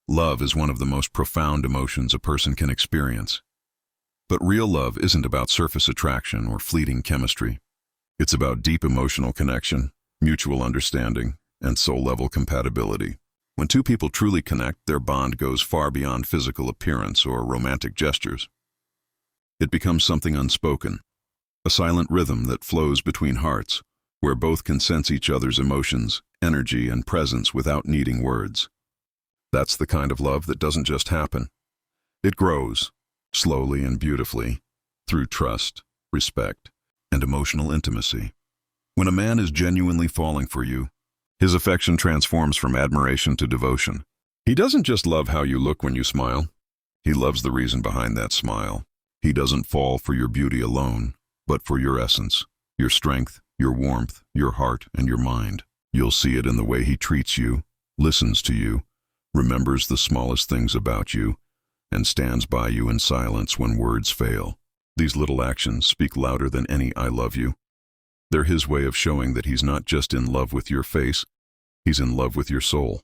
Love is one of the most profound emotions a person can experience. But real love isn't about surface attraction or fleeting chemistry. It's about deep emotional connection, mutual understanding, and soul-level compatibility. When two people truly connect, their bond goes far beyond physical appearance or romantic gestures. It becomes something unspoken, a silent rhythm that flows between hearts, where both can sense each other's emotions, energy, and presence without needing words. That's the kind of love that doesn't just happen. It grows, slowly and beautifully, through trust, respect, and emotional intimacy. When a man is genuinely falling for you, his affection transforms from admiration to devotion. He doesn't just love how you look when you smile. He loves the reason behind that smile. He doesn't fall for your beauty alone, but for your essence, your strength, your warmth, your heart, and your mind. You'll see it in the way he treats you, listens to you, remembers the smallest things about you, and stands by you in silence when words fail. These little actions speak louder than any "I love you." They're his way of showing that he's not just in love with your face, he's in love with your soul.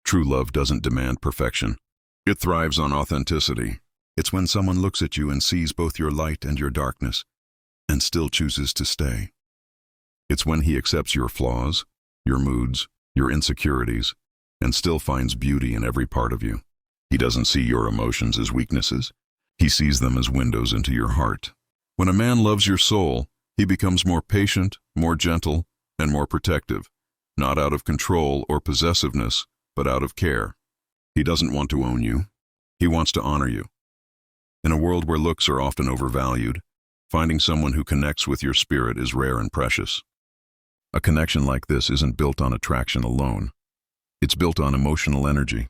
True love doesn't demand perfection. It thrives on authenticity. It's when someone looks at you and sees both your light and your darkness, and still chooses to stay. It's when he accepts your flaws, your moods, your insecurities, and still finds beauty in every part of you. He doesn't see your emotions as weaknesses. He sees them as windows into your heart. When a man loves your soul, he becomes more patient, more gentle, and more protective, not out of control or possessiveness, but out of care. He doesn't want to own you. He wants to honor you. In a world where looks are often overvalued, finding someone who connects with your spirit is rare and precious. A connection like this isn't built on attraction alone. It's built on emotional energy.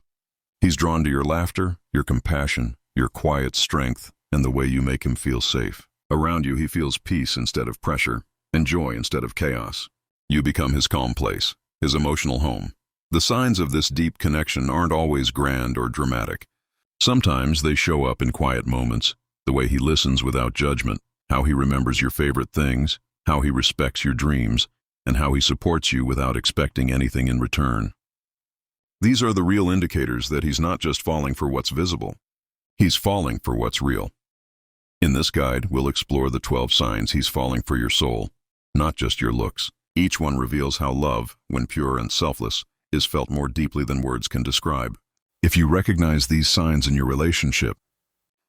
He's drawn to your laughter, your compassion, your quiet strength, and the way you make him feel safe. Around you, he feels peace instead of pressure, and joy instead of chaos. You become his calm place, his emotional home. The signs of this deep connection aren't always grand or dramatic. Sometimes they show up in quiet moments, the way he listens without judgment, how he remembers your favorite things, how he respects your dreams, and how he supports you without expecting anything in return. These are the real indicators that he's not just falling for what's visible. He's falling for what's real. In this guide, we'll explore the 12 signs he's falling for your soul, not just your looks. Each one reveals how love, when pure and selfless, is felt more deeply than words can describe. If you recognize these signs in your relationship,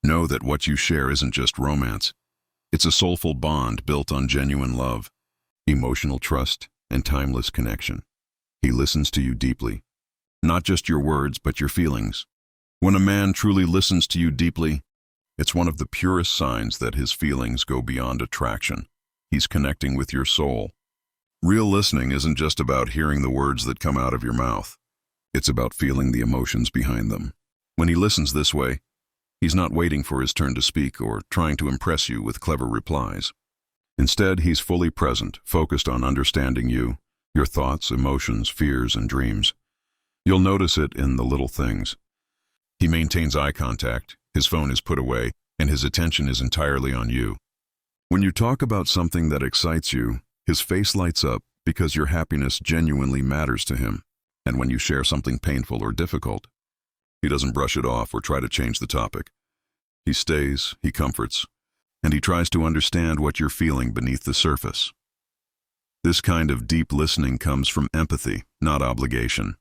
know that what you share isn't just romance. It's a soulful bond built on genuine love, emotional trust, and timeless connection. He listens to you deeply, not just your words, but your feelings. When a man truly listens to you deeply, it's one of the purest signs that his feelings go beyond attraction. He's connecting with your soul. Real listening isn't just about hearing the words that come out of your mouth. It's about feeling the emotions behind them. When he listens this way, he's not waiting for his turn to speak or trying to impress you with clever replies. Instead, he's fully present, focused on understanding you, your thoughts, emotions, fears, and dreams. You'll notice it in the little things. He maintains eye contact, his phone is put away, and his attention is entirely on you. When you talk about something that excites you, his face lights up because your happiness genuinely matters to him. And when you share something painful or difficult, he doesn't brush it off or try to change the topic. He stays, he comforts, and he tries to understand what you're feeling beneath the surface. This kind of deep listening comes from empathy, not obligation.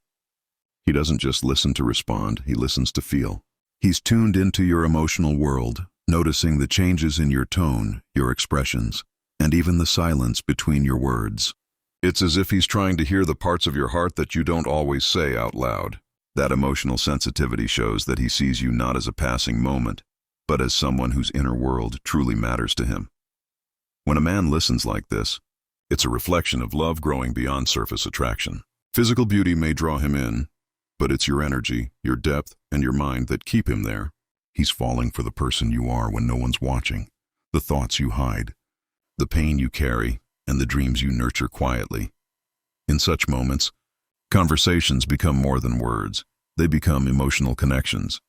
He doesn't just listen to respond, he listens to feel. He's tuned into your emotional world, noticing the changes in your tone, your expressions, and even the silence between your words. It's as if he's trying to hear the parts of your heart that you don't always say out loud. That emotional sensitivity shows that he sees you not as a passing moment, but as someone whose inner world truly matters to him. When a man listens like this, it's a reflection of love growing beyond surface attraction. Physical beauty may draw him in, but it's your energy, your depth, and your mind that keep him there. He's falling for the person you are when no one's watching, the thoughts you hide, the pain you carry, and the dreams you nurture quietly. In such moments, conversations become more than words. They become emotional connections.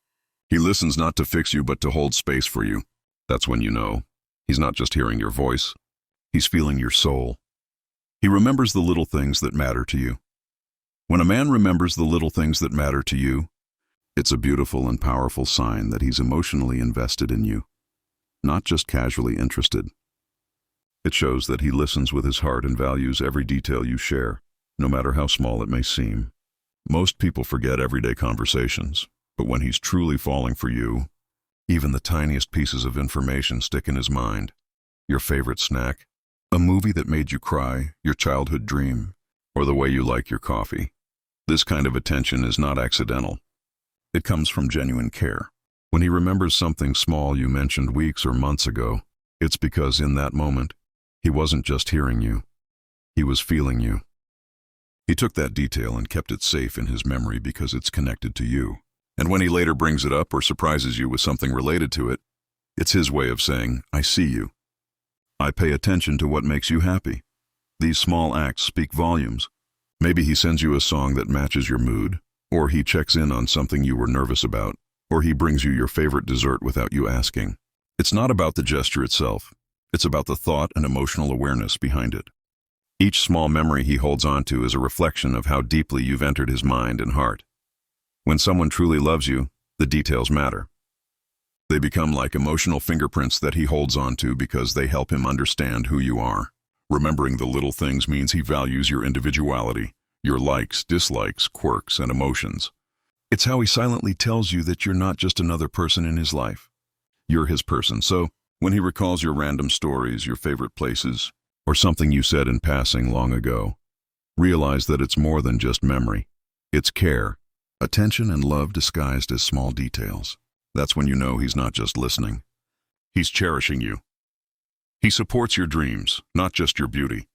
He listens not to fix you, but to hold space for you. That's when you know he's not just hearing your voice, he's feeling your soul. He remembers the little things that matter to you. When a man remembers the little things that matter to you, It's a beautiful and powerful sign that he's emotionally invested in you, not just casually interested. It shows that he listens with his heart and values every detail you share, no matter how small it may seem. Most people forget everyday conversations, but when he's truly falling for you, even the tiniest pieces of information stick in his mind. Your favorite snack, a movie that made you cry, your childhood dream, or the way you like your coffee. This kind of attention is not accidental. It comes from genuine care. When he remembers something small you mentioned weeks or months ago, it's because in that moment, he wasn't just hearing you. He was feeling you. He took that detail and kept it safe in his memory because it's connected to you. And when he later brings it up or surprises you with something related to it, it's his way of saying, I see you. I pay attention to what makes you happy. These small acts speak volumes. Maybe he sends you a song that matches your mood, or he checks in on something you were nervous about, or he brings you your favorite dessert without you asking. It's not about the gesture itself. It's about the thought and emotional awareness behind it. Each small memory he holds on to is a reflection of how deeply you've entered his mind and heart. When someone truly loves you, the details matter. They become like emotional fingerprints that he holds on to because they help him understand who you are. Remembering the little things means he values your individuality, your likes, dislikes, quirks, and emotions. It's how he silently tells you that you're not just another person in his life. You're his person, so when he recalls your random stories, your favorite places, or something you said in passing long ago, realize that it's more than just memory. It's care, attention, and love disguised as small details. That's when you know he's not just listening. He's cherishing you. He supports your dreams, not just your beauty.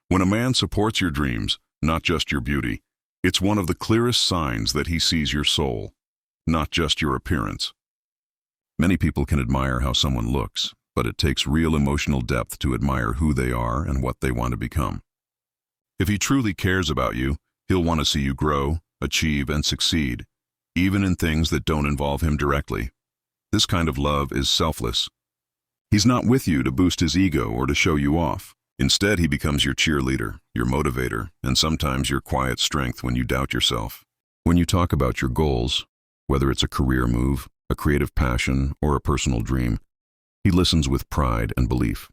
When a man supports your dreams, not just your beauty, it's one of the clearest signs that he sees your soul, not just your appearance. Many people can admire how someone looks, but it takes real emotional depth to admire who they are and what they want to become. If he truly cares about you, he'll want to see you grow, achieve, and succeed, even in things that don't involve him directly. This kind of love is selfless. He's not with you to boost his ego or to show you off. Instead, he becomes your cheerleader, your motivator, and sometimes your quiet strength when you doubt yourself. When you talk about your goals, whether it's a career move, a creative passion, or a personal dream, he listens with pride and belief.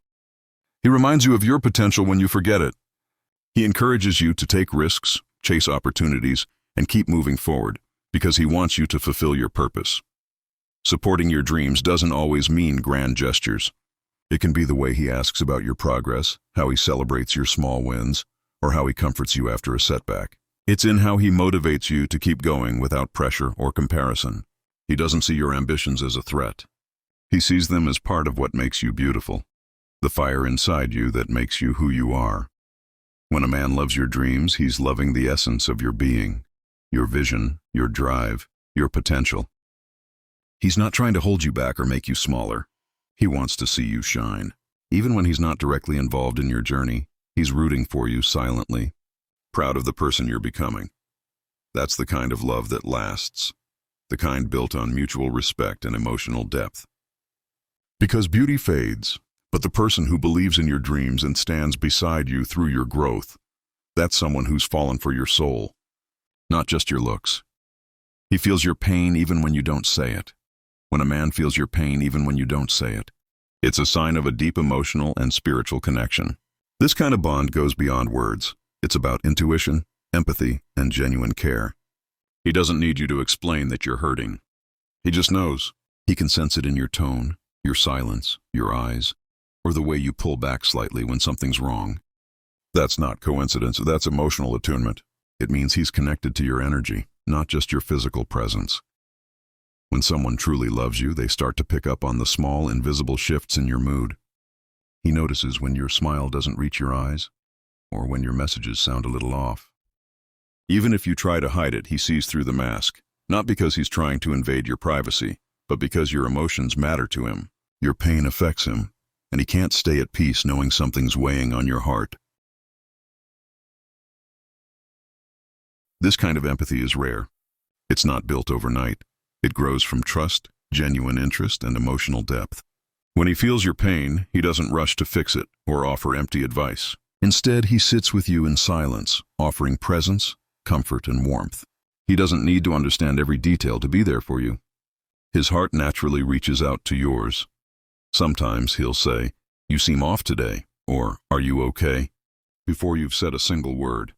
He reminds you of your potential when you forget it. He encourages you to take risks, chase opportunities, and keep moving forward, because he wants you to fulfill your purpose. Supporting your dreams doesn't always mean grand gestures. It can be the way he asks about your progress, how he celebrates your small wins, or how he comforts you after a setback. It's in how he motivates you to keep going without pressure or comparison. He doesn't see your ambitions as a threat. He sees them as part of what makes you beautiful, the fire inside you that makes you who you are. When a man loves your dreams, he's loving the essence of your being, your vision, your drive, your potential. He's not trying to hold you back or make you smaller. He wants to see you shine. Even when he's not directly involved in your journey, he's rooting for you silently, proud of the person you're becoming. That's the kind of love that lasts, the kind built on mutual respect and emotional depth. Because beauty fades, but the person who believes in your dreams and stands beside you through your growth, that's someone who's fallen for your soul, not just your looks. He feels your pain even when you don't say it. When a man feels your pain even when you don't say it, it's a sign of a deep emotional and spiritual connection. This kind of bond goes beyond words. It's about intuition, empathy, and genuine care. He doesn't need you to explain that you're hurting. He just knows. He can sense it in your tone, your silence, your eyes, or the way you pull back slightly when something's wrong. That's not coincidence, that's emotional attunement. It means he's connected to your energy, not just your physical presence. When someone truly loves you, they start to pick up on the small, invisible shifts in your mood. He notices when your smile doesn't reach your eyes, or when your messages sound a little off. Even if you try to hide it, he sees through the mask, not because he's trying to invade your privacy, but because your emotions matter to him. Your pain affects him, and he can't stay at peace knowing something's weighing on your heart. This kind of empathy is rare. It's not built overnight. It grows from trust, genuine interest, and emotional depth. When he feels your pain, he doesn't rush to fix it or offer empty advice. Instead, he sits with you in silence, offering presence, comfort, and warmth. He doesn't need to understand every detail to be there for you. His heart naturally reaches out to yours. Sometimes he'll say, "You seem off today," or "Are you okay?" before you've said a single word.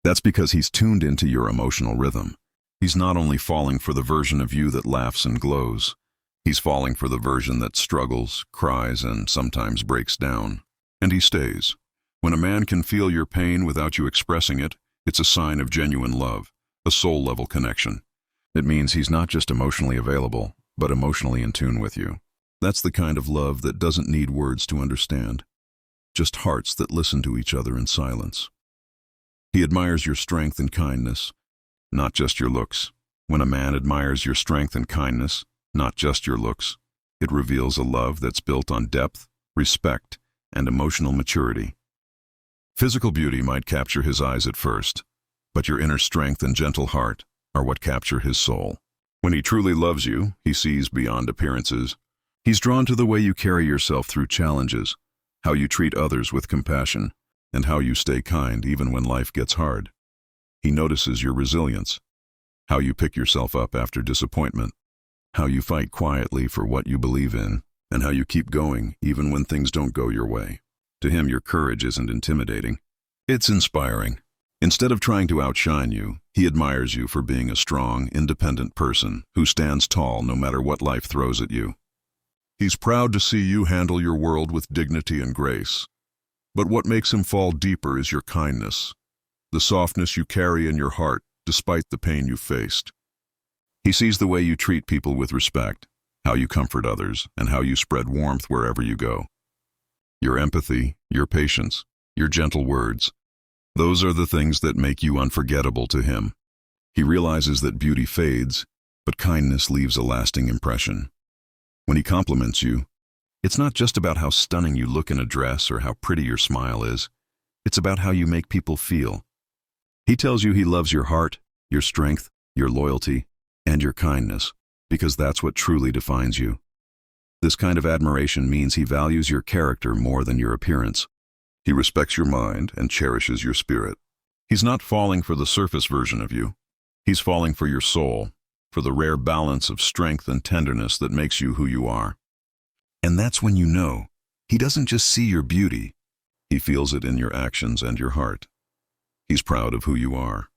That's because he's tuned into your emotional rhythm. He's not only falling for the version of you that laughs and glows, he's falling for the version that struggles, cries, and sometimes breaks down. And he stays. When a man can feel your pain without you expressing it, it's a sign of genuine love, a soul-level connection. It means he's not just emotionally available, but emotionally in tune with you. That's the kind of love that doesn't need words to understand, just hearts that listen to each other in silence. He admires your strength and kindness, not just your looks. When a man admires your strength and kindness, not just your looks, it reveals a love that's built on depth, respect, and emotional maturity. Physical beauty might capture his eyes at first, but your inner strength and gentle heart are what capture his soul. When he truly loves you, he sees beyond appearances. He's drawn to the way you carry yourself through challenges, how you treat others with compassion, and how you stay kind even when life gets hard. He notices your resilience, how you pick yourself up after disappointment, how you fight quietly for what you believe in, and how you keep going even when things don't go your way. To him, your courage isn't intimidating. It's inspiring. Instead of trying to outshine you, he admires you for being a strong, independent person who stands tall no matter what life throws at you. He's proud to see you handle your world with dignity and grace. But what makes him fall deeper is your kindness, the softness you carry in your heart despite the pain you faced. He sees the way you treat people with respect, how you comfort others, and how you spread warmth wherever you go. Your empathy, your patience, your gentle words, those are the things that make you unforgettable to him. He realizes that beauty fades, but kindness leaves a lasting impression. When he compliments you, it's not just about how stunning you look in a dress or how pretty your smile is. It's about how you make people feel. He tells you he loves your heart, your strength, your loyalty, and your kindness, because that's what truly defines you. This kind of admiration means he values your character more than your appearance. He respects your mind and cherishes your spirit. He's not falling for the surface version of you. He's falling for your soul, for the rare balance of strength and tenderness that makes you who you are. And that's when you know, he doesn't just see your beauty, he feels it in your actions and your heart. He's proud of who you are,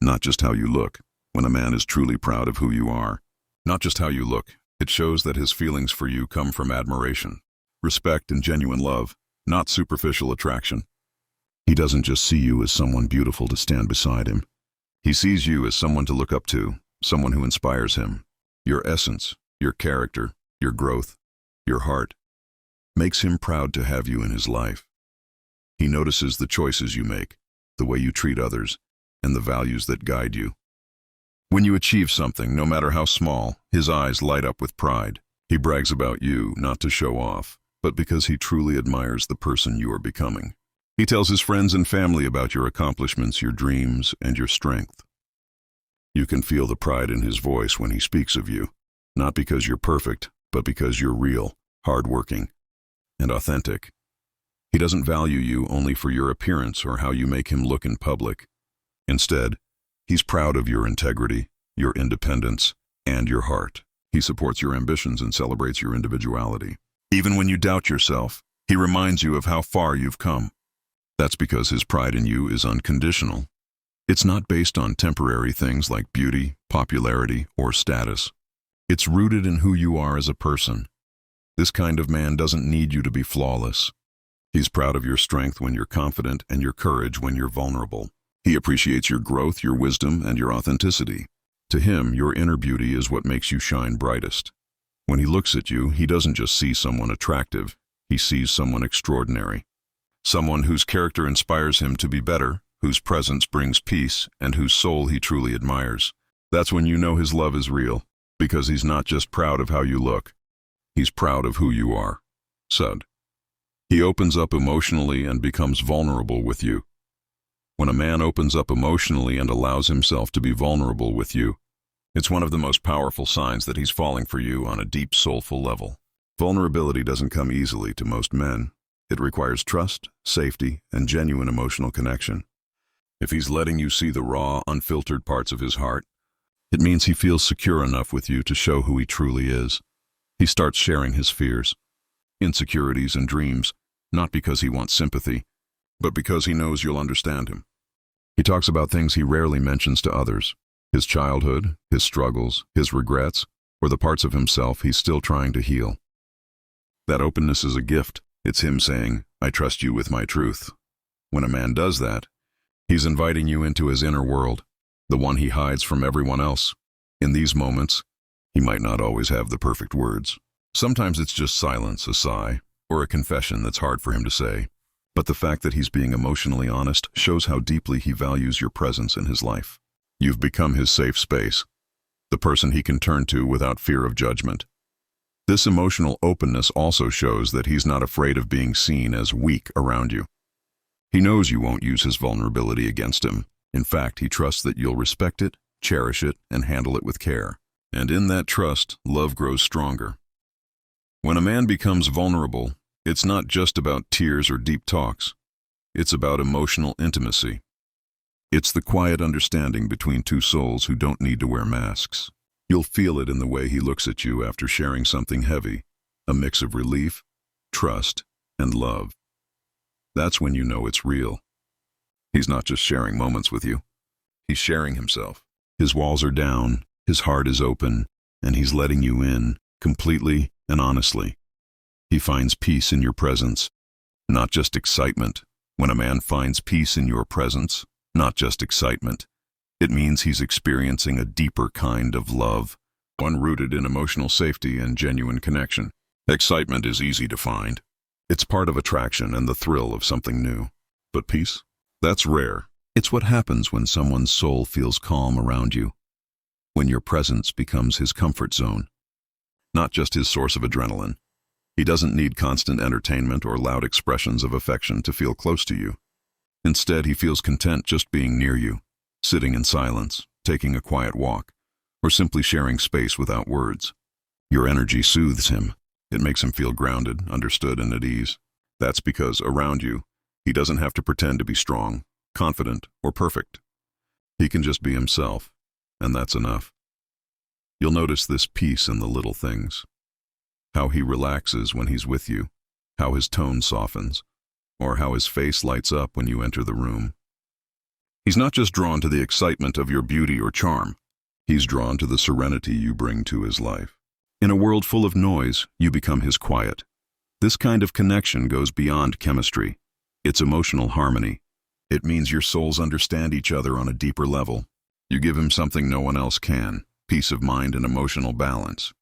not just how you look. When a man is truly proud of who you are, not just how you look, it shows that his feelings for you come from admiration, respect, and genuine love, not superficial attraction. He doesn't just see you as someone beautiful to stand beside him. He sees you as someone to look up to, someone who inspires him. Your essence, your character, your growth, your heart, makes him proud to have you in his life. He notices the choices you make, the way you treat others, and the values that guide you. When you achieve something, no matter how small, his eyes light up with pride. He brags about you, not to show off, but because he truly admires the person you are becoming. He tells his friends and family about your accomplishments, your dreams, and your strength. You can feel the pride in his voice when he speaks of you, not because you're perfect, but because you're real, hardworking, and authentic. He doesn't value you only for your appearance or how you make him look in public. Instead, he's proud of your integrity, your independence, and your heart. He supports your ambitions and celebrates your individuality. Even when you doubt yourself, he reminds you of how far you've come. That's because his pride in you is unconditional. It's not based on temporary things like beauty, popularity, or status. It's rooted in who you are as a person. This kind of man doesn't need you to be flawless. He's proud of your strength when you're confident and your courage when you're vulnerable. He appreciates your growth, your wisdom, and your authenticity. To him, your inner beauty is what makes you shine brightest. When he looks at you, he doesn't just see someone attractive, he sees someone extraordinary. Someone whose character inspires him to be better, whose presence brings peace, and whose soul he truly admires. That's when you know his love is real, because he's not just proud of how you look, he's proud of who you are. Said. He opens up emotionally and becomes vulnerable with you. When a man opens up emotionally and allows himself to be vulnerable with you, it's one of the most powerful signs that he's falling for you on a deep, soulful level. Vulnerability doesn't come easily to most men. It requires trust, safety, and genuine emotional connection. If he's letting you see the raw, unfiltered parts of his heart, It means he feels secure enough with you to show who he truly is. He starts sharing his fears, insecurities, and dreams, not because he wants sympathy, but because he knows you'll understand him. He talks about things he rarely mentions to others: his childhood, his struggles, his regrets, or the parts of himself he's still trying to heal. That openness is a gift. It's him saying, "I trust you with my truth." When a man does that, he's inviting you into his inner world, the one he hides from everyone else. In these moments, he might not always have the perfect words. Sometimes it's just silence, a sigh, or a confession that's hard for him to say. But the fact that he's being emotionally honest shows how deeply he values your presence in his life. You've become his safe space, the person he can turn to without fear of judgment. This emotional openness also shows that he's not afraid of being seen as weak around you. He knows you won't use his vulnerability against him. In fact, he trusts that you'll respect it, cherish it, and handle it with care. And in that trust, love grows stronger. When a man becomes vulnerable, it's not just about tears or deep talks. It's about emotional intimacy. It's the quiet understanding between two souls who don't need to wear masks. You'll feel it in the way he looks at you after sharing something heavy, a mix of relief, trust, and love. That's when you know it's real. He's not just sharing moments with you. He's sharing himself. His walls are down, his heart is open, and he's letting you in, completely and honestly. He finds peace in your presence, not just excitement. When a man finds peace in your presence, not just excitement, it means he's experiencing a deeper kind of love, one rooted in emotional safety and genuine connection. Excitement is easy to find. It's part of attraction and the thrill of something new. But peace? That's rare. It's what happens when someone's soul feels calm around you, when your presence becomes his comfort zone, not just his source of adrenaline. He doesn't need constant entertainment or loud expressions of affection to feel close to you. Instead, he feels content just being near you, sitting in silence, taking a quiet walk, or simply sharing space without words. Your energy soothes him. It makes him feel grounded, understood, and at ease. That's because, around you, he doesn't have to pretend to be strong, confident, or perfect. He can just be himself, and that's enough. You'll notice this peace in the little things. How he relaxes when he's with you, how his tone softens, or how his face lights up when you enter the room. He's not just drawn to the excitement of your beauty or charm. He's drawn to the serenity you bring to his life. In a world full of noise, you become his quiet. This kind of connection goes beyond chemistry. It's emotional harmony. It means your souls understand each other on a deeper level. You give him something no one else can: peace of mind and emotional balance.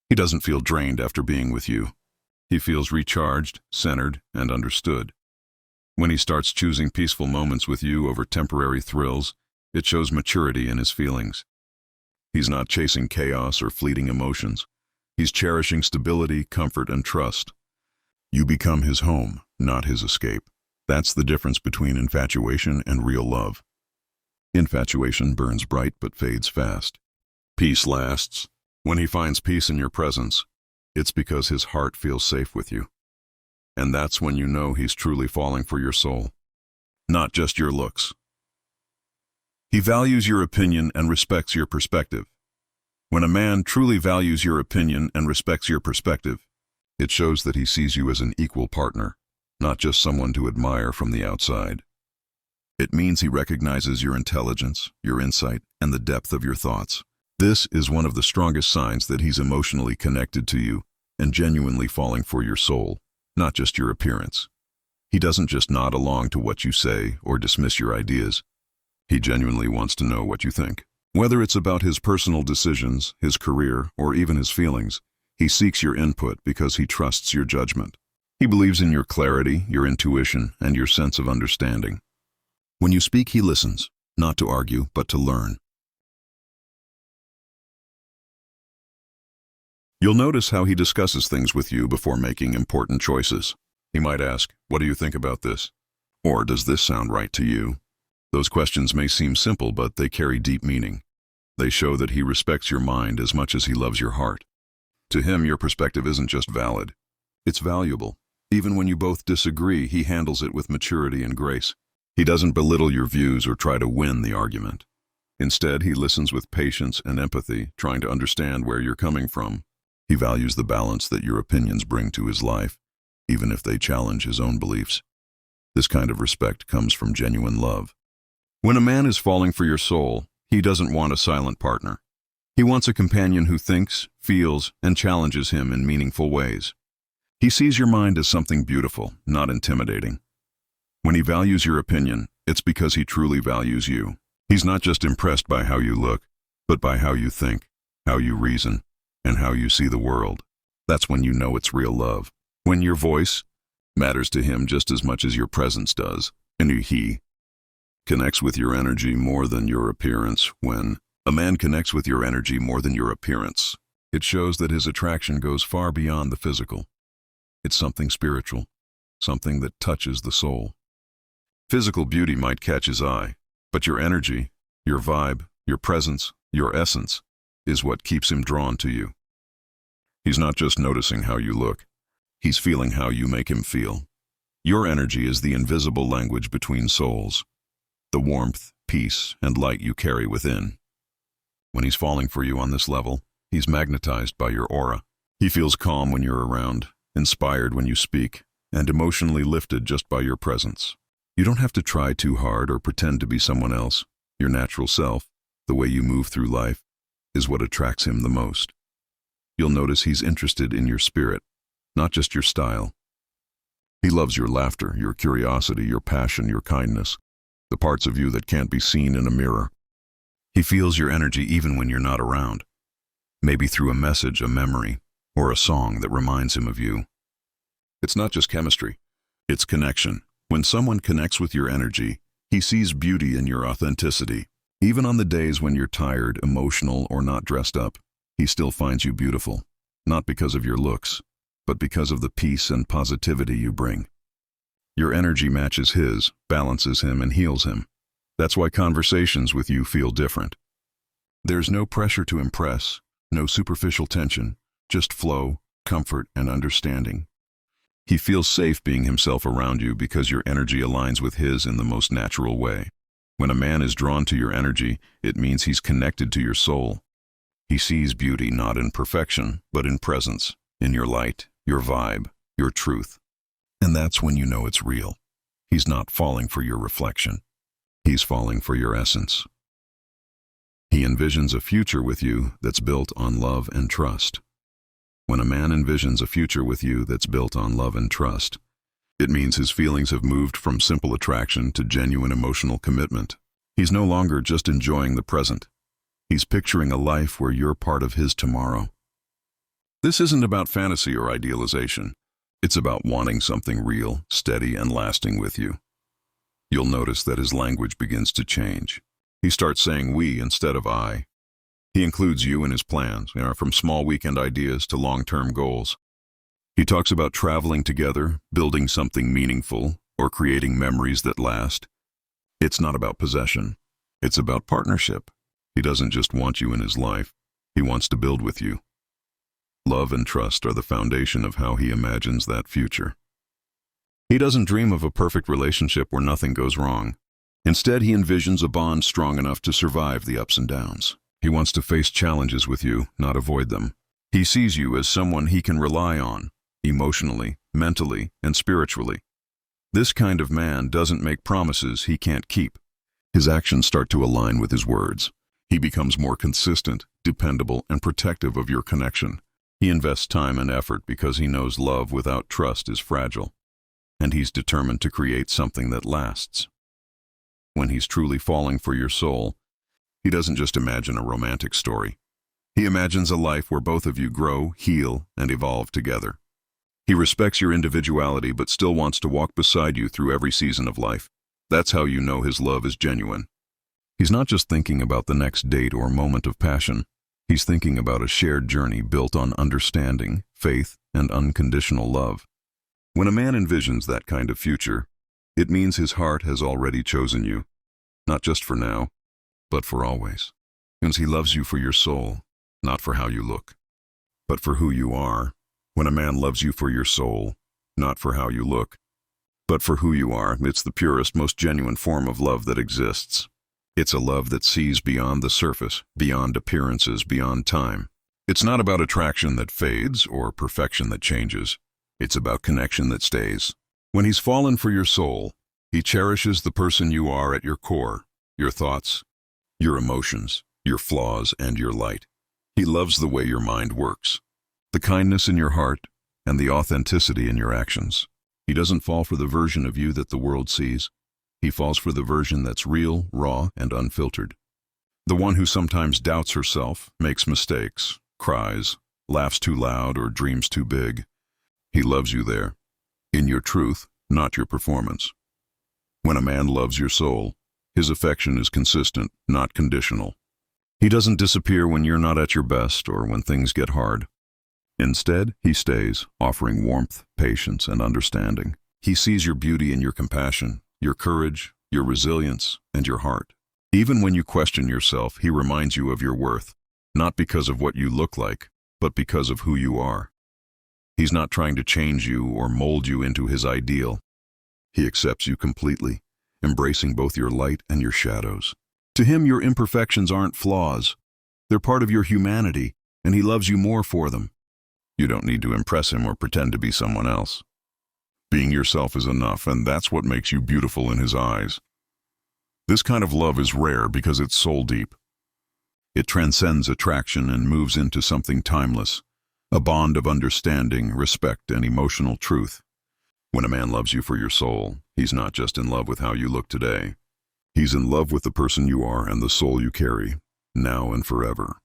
He doesn't feel drained after being with you. He feels recharged, centered, and understood. When he starts choosing peaceful moments with you over temporary thrills, it shows maturity in his feelings. He's not chasing chaos or fleeting emotions. He's cherishing stability, comfort, and trust. You become his home, not his escape. That's the difference between infatuation and real love. Infatuation burns bright but fades fast. Peace lasts. When he finds peace in your presence, it's because his heart feels safe with you. And that's when you know he's truly falling for your soul, not just your looks. He values your opinion and respects your perspective. When a man truly values your opinion and respects your perspective, it shows that he sees you as an equal partner, not just someone to admire from the outside. It means he recognizes your intelligence, your insight, and the depth of your thoughts. This is one of the strongest signs that he's emotionally connected to you and genuinely falling for your soul, not just your appearance. He doesn't just nod along to what you say or dismiss your ideas. He genuinely wants to know what you think. Whether it's about his personal decisions, his career, or even his feelings, he seeks your input because he trusts your judgment. He believes in your clarity, your intuition, and your sense of understanding. When you speak, he listens, not to argue, but to learn. You'll notice how he discusses things with you before making important choices. He might ask, "What do you think about this?" Or, "Does this sound right to you?" Those questions may seem simple, but they carry deep meaning. They show that he respects your mind as much as he loves your heart. To him, your perspective isn't just valid, it's valuable. Even when you both disagree, he handles it with maturity and grace. He doesn't belittle your views or try to win the argument. Instead, he listens with patience and empathy, trying to understand where you're coming from. He values the balance that your opinions bring to his life, even if they challenge his own beliefs. This kind of respect comes from genuine love. When a man is falling for your soul, he doesn't want a silent partner. He wants a companion who thinks, feels, and challenges him in meaningful ways. He sees your mind as something beautiful, not intimidating. When he values your opinion, it's because he truly values you. He's not just impressed by how you look, but by how you think, how you reason, and how you see the world. That's when you know it's real love. When your voice matters to him just as much as your presence does, and he connects with your energy more than your appearance. When a man connects with your energy more than your appearance, it shows that his attraction goes far beyond the physical. It's something spiritual, something that touches the soul. Physical beauty might catch his eye, but your energy, your vibe, your presence, your essence is what keeps him drawn to you. He's not just noticing how you look, he's feeling how you make him feel. Your energy is the invisible language between souls, the warmth, peace, and light you carry within. When he's falling for you on this level, he's magnetized by your aura. He feels calm when you're around, inspired when you speak, and emotionally lifted just by your presence. You don't have to try too hard or pretend to be someone else. Your natural self, the way you move through life, is what attracts him the most. You'll notice he's interested in your spirit, not just your style. He loves your laughter, your curiosity, your passion, your kindness, the parts of you that can't be seen in a mirror. He feels your energy even when you're not around, maybe through a message, a memory, or a song that reminds him of you. It's not just chemistry, it's connection. When someone connects with your energy, he sees beauty in your authenticity. Even on the days when you're tired, emotional, or not dressed up, he still finds you beautiful, not because of your looks, but because of the peace and positivity you bring. Your energy matches his, balances him, and heals him. That's why conversations with you feel different. There's no pressure to impress, no superficial tension, just flow, comfort, and understanding. He feels safe being himself around you because your energy aligns with his in the most natural way. When a man is drawn to your energy, it means he's connected to your soul. He sees beauty not in perfection, but in presence, in your light, your vibe, your truth. And that's when you know it's real. He's not falling for your reflection. He's falling for your essence. He envisions a future with you that's built on love and trust. When a man envisions a future with you that's built on love and trust, it means his feelings have moved from simple attraction to genuine emotional commitment. He's no longer just enjoying the present. He's picturing a life where you're part of his tomorrow. This isn't about fantasy or idealization. It's about wanting something real, steady, and lasting with you. You'll notice that his language begins to change. He starts saying we instead of I. He includes you in his plans, from small weekend ideas to long-term goals. He talks about traveling together, building something meaningful, or creating memories that last. It's not about possession. It's about partnership. He doesn't just want you in his life. He wants to build with you. Love and trust are the foundation of how he imagines that future. He doesn't dream of a perfect relationship where nothing goes wrong. Instead, he envisions a bond strong enough to survive the ups and downs. He wants to face challenges with you, not avoid them. He sees you as someone he can rely on, emotionally, mentally, and spiritually. This kind of man doesn't make promises he can't keep. His actions start to align with his words. He becomes more consistent, dependable, and protective of your connection. He invests time and effort because he knows love without trust is fragile, and he's determined to create something that lasts. When he's truly falling for your soul, he doesn't just imagine a romantic story. He imagines a life where both of you grow, heal, and evolve together. He respects your individuality but still wants to walk beside you through every season of life. That's how you know his love is genuine. He's not just thinking about the next date or moment of passion. He's thinking about a shared journey built on understanding, faith, and unconditional love. When a man envisions that kind of future, it means his heart has already chosen you, not just for now, but for always. Because he loves you for your soul, not for how you look, but for who you are. When a man loves you for your soul, not for how you look, but for who you are, it's the purest, most genuine form of love that exists. It's a love that sees beyond the surface, beyond appearances, beyond time. It's not about attraction that fades or perfection that changes. It's about connection that stays. When he's fallen for your soul, he cherishes the person you are at your core, your thoughts, your emotions, your flaws, and your light. He loves the way your mind works, the kindness in your heart, and the authenticity in your actions. He doesn't fall for the version of you that the world sees. He falls for the version that's real, raw, and unfiltered. The one who sometimes doubts herself, makes mistakes, cries, laughs too loud, or dreams too big. He loves you there, in your truth, not your performance. When a man loves your soul, his affection is consistent, not conditional. He doesn't disappear when you're not at your best or when things get hard. Instead, he stays, offering warmth, patience, and understanding. He sees your beauty and your compassion, your courage, your resilience, and your heart. Even when you question yourself, he reminds you of your worth, not because of what you look like, but because of who you are. He's not trying to change you or mold you into his ideal. He accepts you completely, embracing both your light and your shadows. To him, your imperfections aren't flaws. They're part of your humanity, and he loves you more for them. You don't need to impress him or pretend to be someone else. Being yourself is enough, and that's what makes you beautiful in his eyes. This kind of love is rare because it's soul deep. It transcends attraction and moves into something timeless, a bond of understanding, respect, and emotional truth. When a man loves you for your soul, he's not just in love with how you look today. He's in love with the person you are and the soul you carry, now and forever.